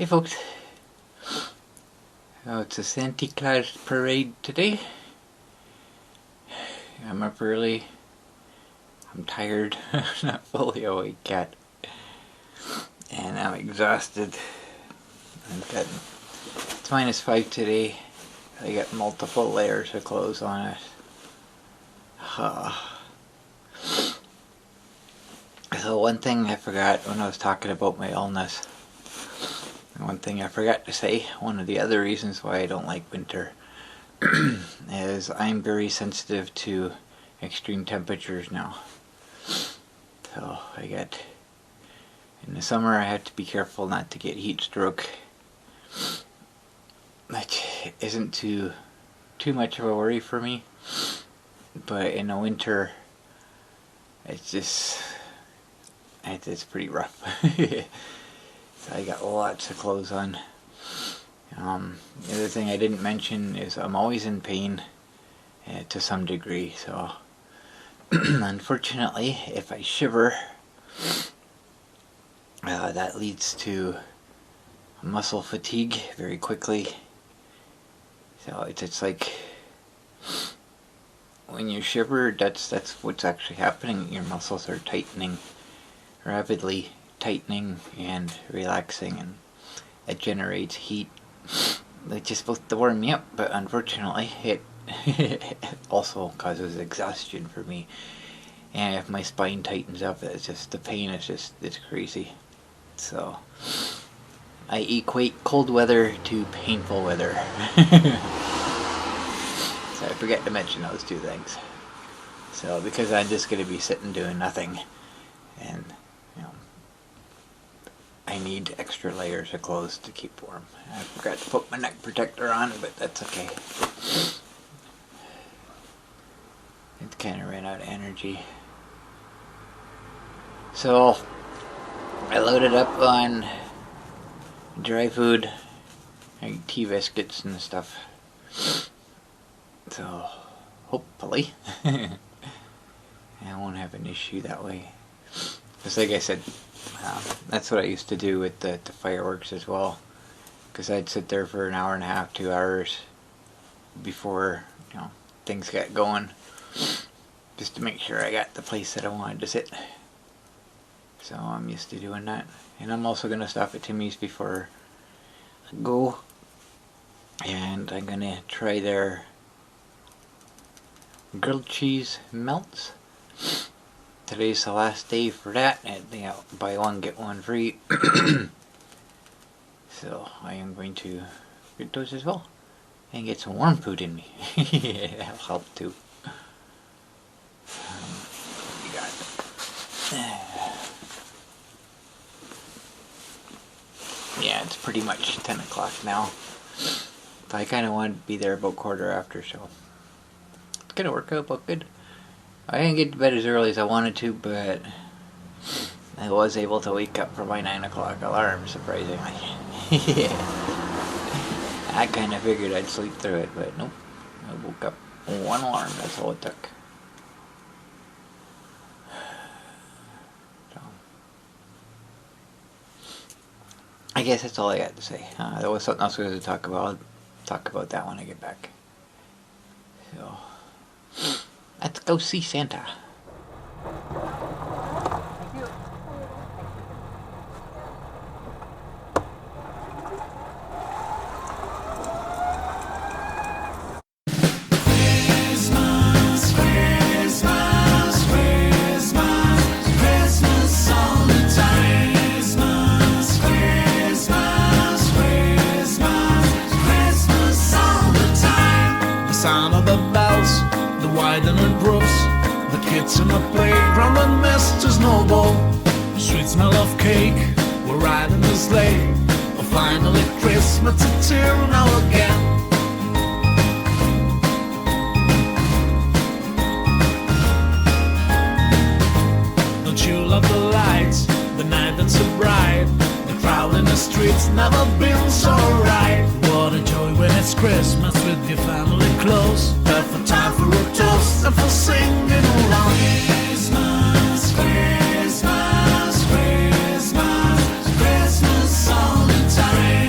Hey folks, it's a Santa Claus parade today. I'm up early, I'm tired, not fully awake yet, and I'm exhausted. It's -5 today. I got multiple layers of clothes on it. So one thing I forgot when I was talking about my illness, one thing I forgot to say, one of the other reasons why I don't like winter is I'm very sensitive to extreme temperatures now. So in the summer I have to be careful not to get heat stroke, which isn't too much of a worry for me, but in the winter it's pretty rough. So I got lots of clothes on. The other thing I didn't mention is I'm always in pain to some degree, so unfortunately if I shiver, that leads to muscle fatigue very quickly. So it's like when you shiver, that's what's actually happening. Your muscles are tightening, rapidly tightening and relaxing, and it generates heat, which is supposed to warm me up, but unfortunately it also causes exhaustion for me. And if my spine tightens up, it's just, the pain is just, it's crazy. So I equate cold weather to painful weather. So I forget to mention those two things. So because I'm just going to be sitting doing nothing, and I need extra layers of clothes to keep warm. I forgot to put my neck protector on, but that's okay. It kind of ran out of energy. So I loaded up on dry food, like tea biscuits and stuff. So hopefully I won't have an issue that way. Just like I said, that's what I used to do with the fireworks as well, because I'd sit there for an hour and a half, 2 hours before things got going, just to make sure I got the place that I wanted to sit. So I'm used to doing that. And I'm also going to stop at Timmy's before I go, and I'm going to try their grilled cheese melts. Today's the last day for that, and buy one get one free. So I am going to get those as well, and get some warm food in me. That'll help too. What you got? Yeah, it's pretty much 10 o'clock now. So I kind of wanted to be there about 1:15, so it's gonna work out about good. I didn't get to bed as early as I wanted to, but I was able to wake up for my 9 o'clock alarm, surprisingly. I kind of figured I'd sleep through it, but nope. I woke up one alarm, that's all it took. So I guess that's all I got to say. There was something else we were going to talk about. I'll talk about that when I get back. So let's go see Santa. In the playground, the Mr. Snowball. Sweet smell of cake, we're riding the sleigh. Oh, finally Christmas, it's here now again. Don't you love the lights, the night that's so bright? The crowd in the streets never been so right. What a joy when it's Christmas with your family close. Perfect time for a toast and for singing along. Christmas, Christmas, Christmas, Christmas all the time.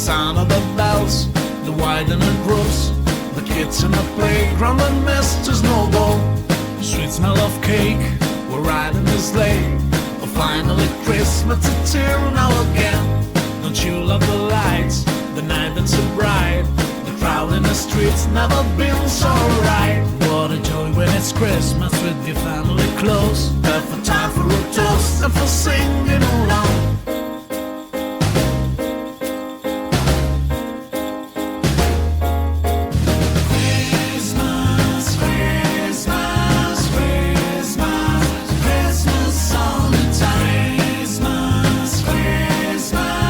sound of the bells, the widening roofs, the kids in the playground that missed to snowball. Sweet smell of cake, we're riding the sleigh. But finally Christmas, it's here now again. Don't you love the lights, the night that's so bright? The crowd in the streets never been so right. What a joy when it's Christmas with your family close. Perfect time for a toast and for singing along. Christmas all the time. Christmas, Christmas.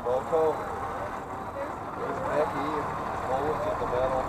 Loco. There's Becky. Bullets in the middle.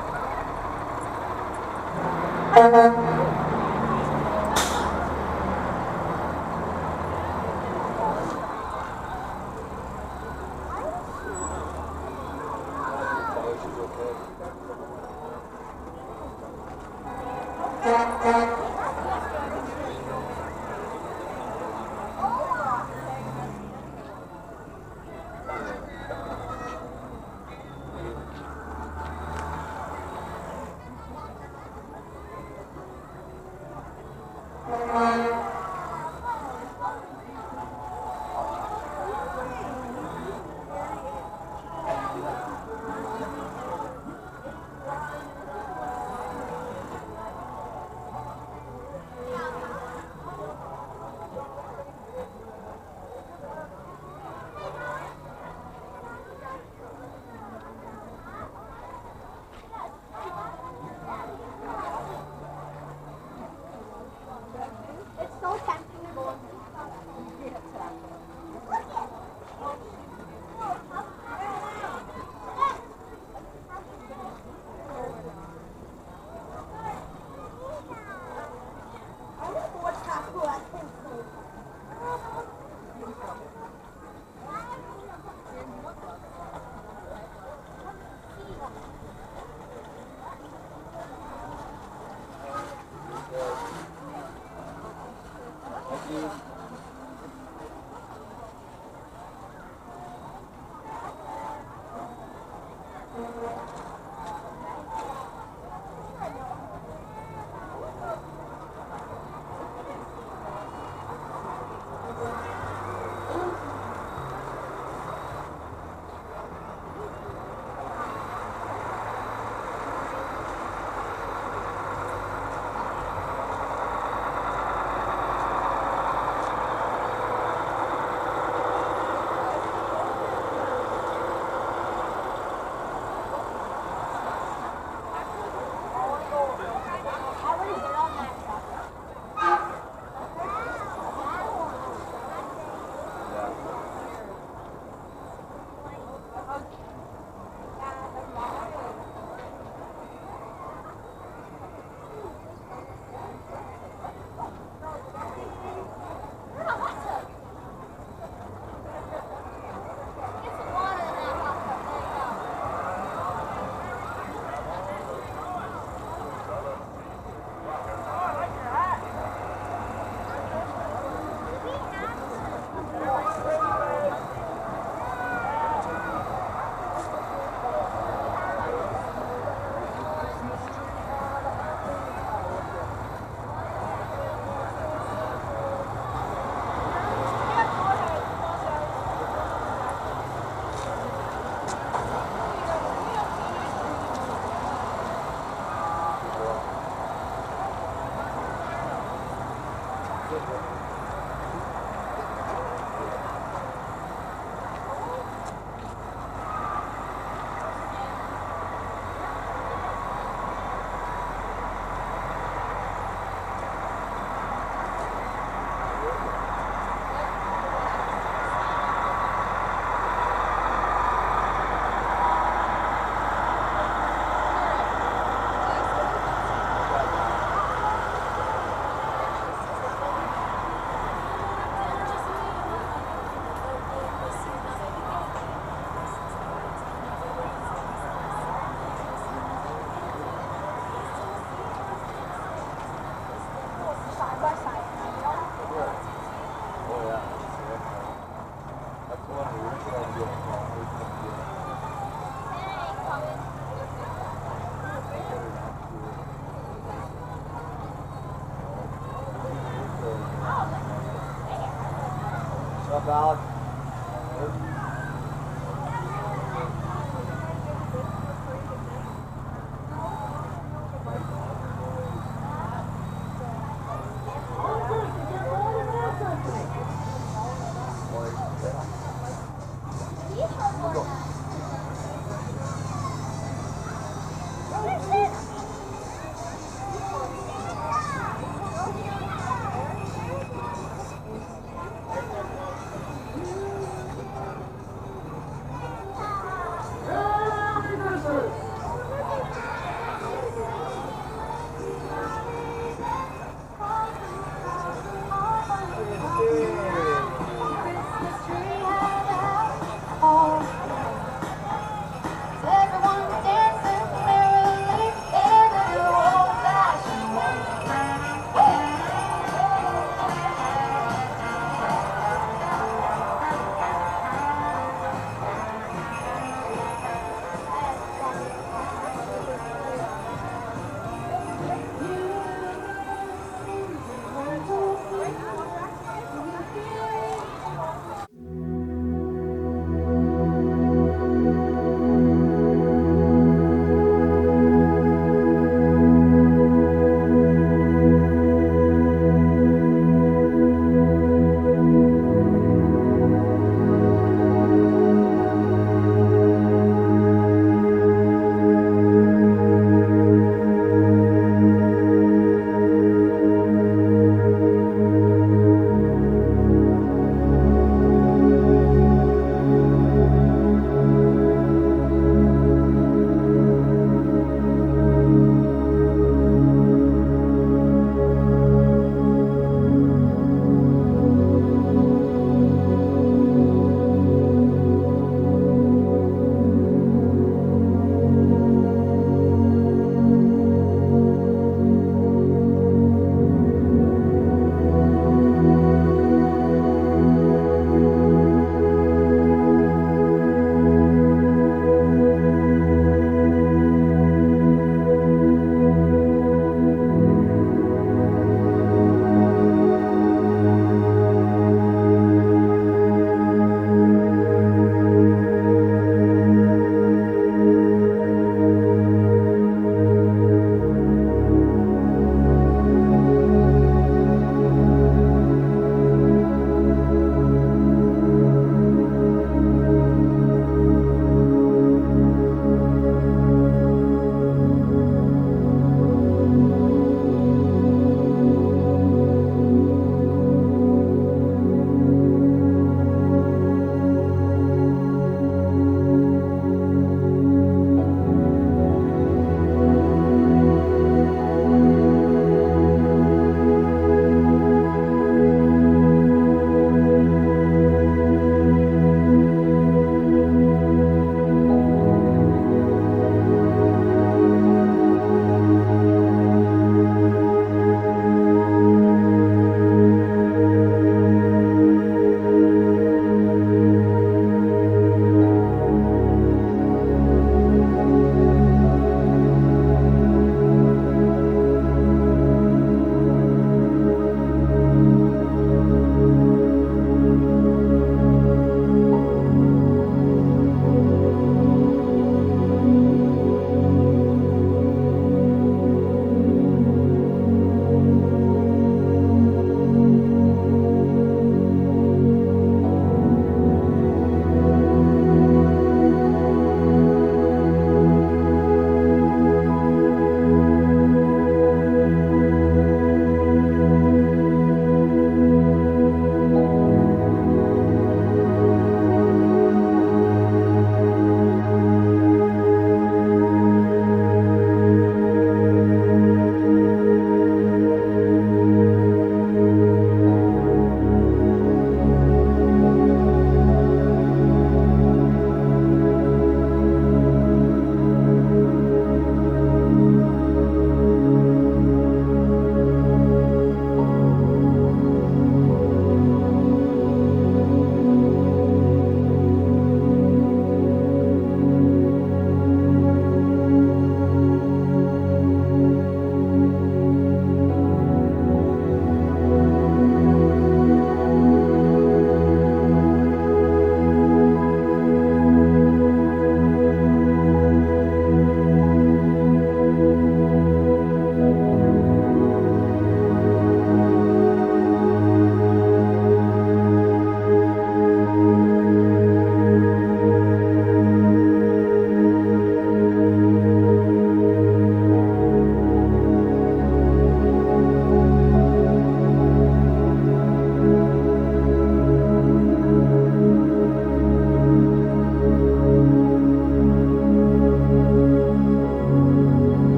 Alex.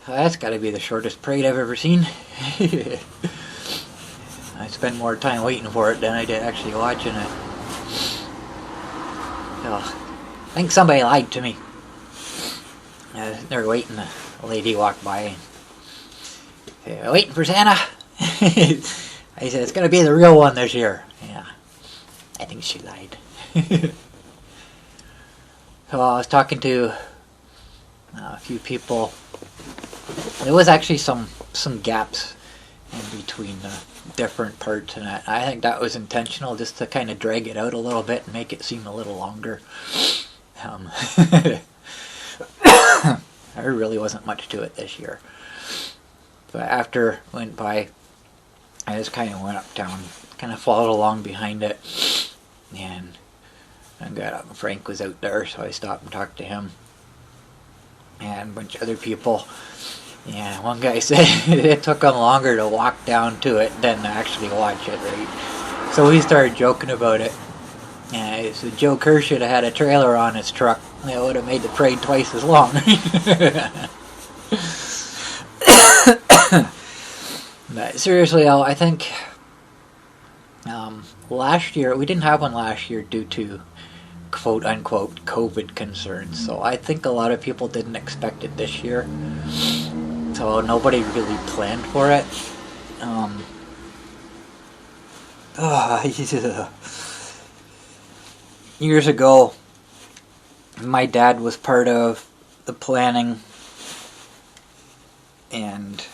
That's got to be the shortest parade I've ever seen. I spent more time waiting for it than I did actually watching it. So, I think somebody lied to me. They were waiting, a lady walked by and said, "Waiting for Santa?" I said, "It's going to be the real one this year." Yeah, I think she lied. So I was talking to a few people. There was actually some gaps in between the different parts, and I think that was intentional, just to kind of drag it out a little bit and make it seem a little longer. There really wasn't much to it this year. But after it went by, I just kind of went up down, kind of followed along behind it, and I got up and Frank was out there, so I stopped and talked to him and a bunch of other people. Yeah, one guy said it took him longer to walk down to it than to actually watch it, right? So we started joking about it. And he said Joe Kerr should have had a trailer on his truck. It would have made the parade twice as long. But seriously, I think last year, we didn't have one last year due to quote-unquote COVID concerns. So I think a lot of people didn't expect it this year. So nobody really planned for it. Years ago, my dad was part of the planning, and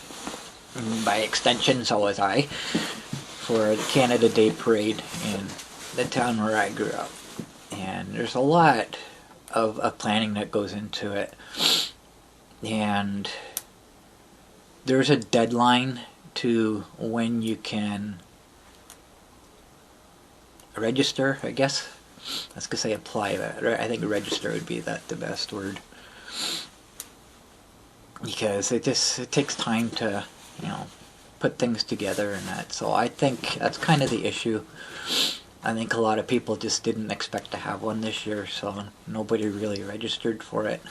by extension so was I, for the Canada Day Parade in the town where I grew up. And there's a lot of planning that goes into it. And there's a deadline to when you can register, I guess. I was going to say apply, but I think register would be the best word. Because it takes time to, put things together and that. So I think that's kind of the issue. I think a lot of people just didn't expect to have one this year, so nobody really registered for it.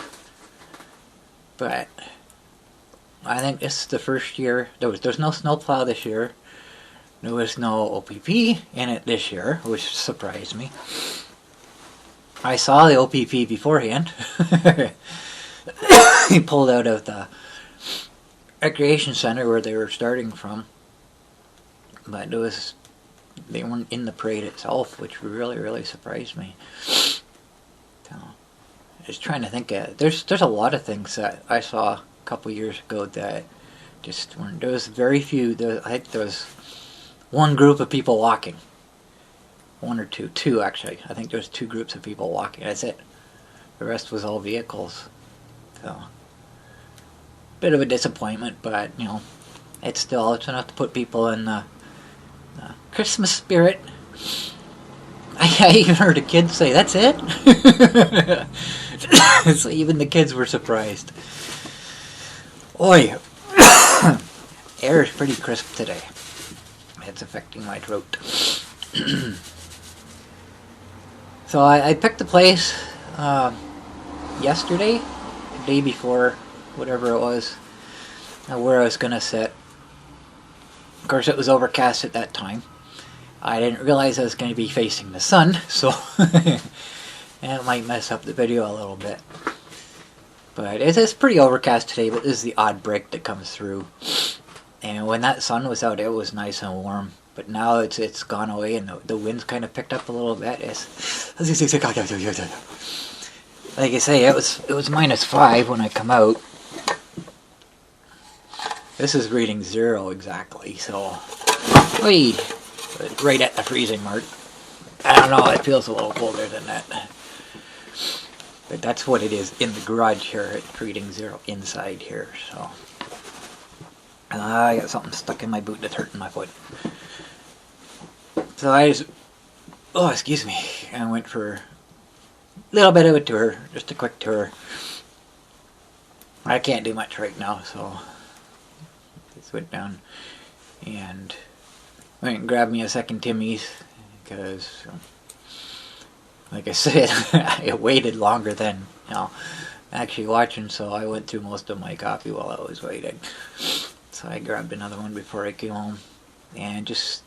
But I think this is the first year. There's no snowplow this year. There was no OPP in it this year, which surprised me. I saw the OPP beforehand. He pulled out of the recreation center where they were starting from, but they weren't in the parade itself, which really surprised me. So, I was trying to think. There's a lot of things that I saw a couple years ago that just weren't. There was very few. I think there was one group of people walking. One or two actually. I think there was 2 groups of people walking. That's it. The rest was all vehicles. So, bit of a disappointment, but it's enough to put people in the Christmas spirit. I even heard a kid say, "That's it." So even the kids were surprised. Oi, air is pretty crisp today. It's affecting my throat. So I picked the place yesterday, the day before, whatever it was, where I was going to sit. Of course, it was overcast at that time. I didn't realize I was going to be facing the sun, so it might mess up the video a little bit. But it's pretty overcast today, but this is the odd break that comes through. And when that sun was out, it was nice and warm. But now it's gone away, and the wind's kind of picked up a little bit. Like I say, it was -5 when I come out. This is reading 0 exactly, so right at the freezing mark. I don't know, it feels a little colder than that. But that's what it is in the garage here. It's reading 0 inside here, so. I got something stuck in my boot that's hurting my foot. So excuse me, I went for a little bit of a tour, just a quick tour. I can't do much right now, so just went down and went and grabbed me a second Timmy's, because like I said, I waited longer than actually watching, so I went through most of my coffee while I was waiting. So I grabbed another one before I came home. And just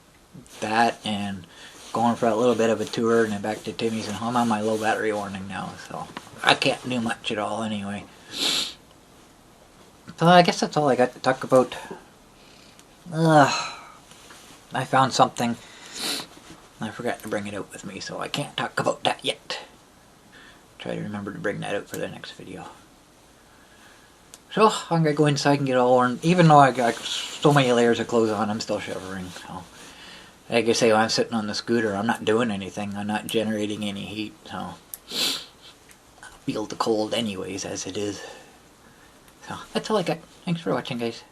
that, and going for a little bit of a tour, and then back to Timmy's, and I'm on my low battery warning now, so I can't do much at all anyway. So I guess that's all I got to talk about. I found something. I forgot to bring it out with me, so I can't talk about that yet. Try to remember to bring that out for the next video. So I'm gonna go inside and get all warm. Even though I got so many layers of clothes on, I'm still shivering. So, like I say, when I'm sitting on the scooter, I'm not doing anything. I'm not generating any heat, so I feel the cold anyways as it is. So that's all I got. Thanks for watching, guys.